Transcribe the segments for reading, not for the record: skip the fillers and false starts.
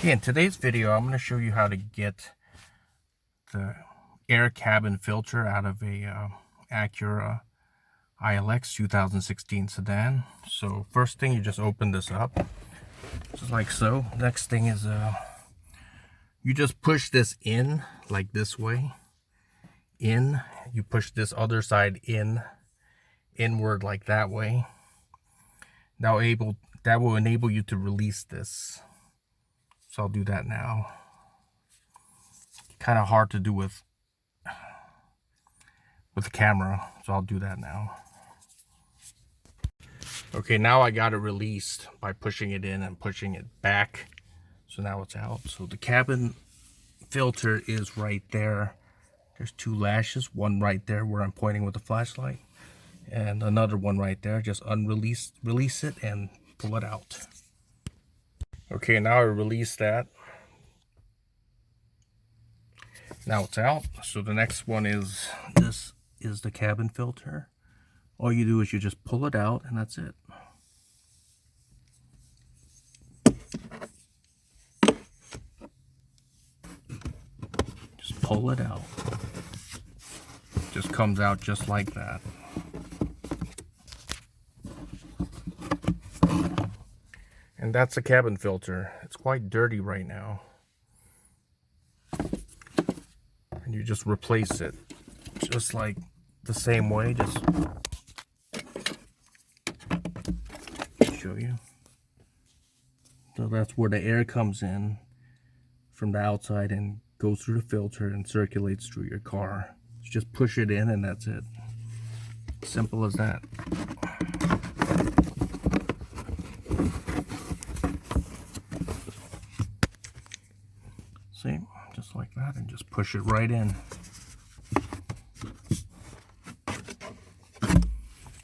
In today's video, I'm going to show you how to get the air cabin filter out of a Acura ILX 2016 sedan. So first thing, you just open this up, just like so. Next thing is you just push this in like this way. In, you push this other side inward like that way. That will enable you to release this. So I'll do that now. Kind of hard to do with the camera, so I'll do that now. Okay, now I got it released by pushing it in and pushing it back. So now it's out. So the cabin filter is right there. There's two lashes, one right there where I'm pointing with the flashlight, and another one right there. Just release it and pull it out. Okay, now I release that. Now it's out. So the next one is, this is the cabin filter. All you do is you just pull it out, and that's it. Just pull it out. Just comes out just like that. And that's the cabin filter. It's quite dirty right now. And you just replace it. Just like the same way, just show you. So that's where the air comes in from the outside and goes through the filter and circulates through your car. You just push it in and that's it. Simple as that. See, just like that, and just push it right in.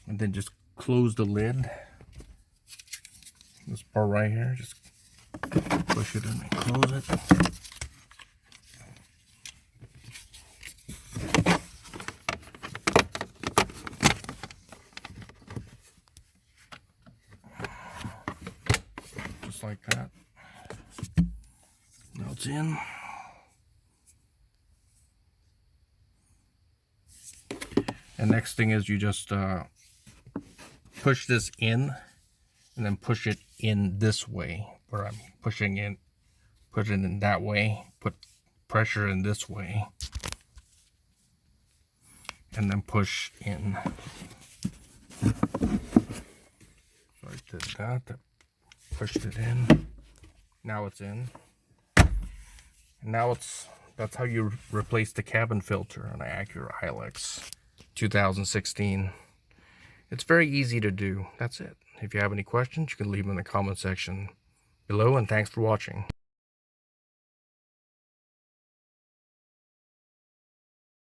And then just close the lid. This part right here, just push it in and close it. Just like that. Now it's in. And next thing is you just push this in and then push it in this way, where I'm pushing in, put it in that way, put pressure in this way, and then push in. So I did that, pushed it in. Now it's in. And now that's how you replace the cabin filter on an Acura ILX 2016. It's very easy to do. That's it. If you have any questions, you can leave them in the comment section below, and thanks for watching.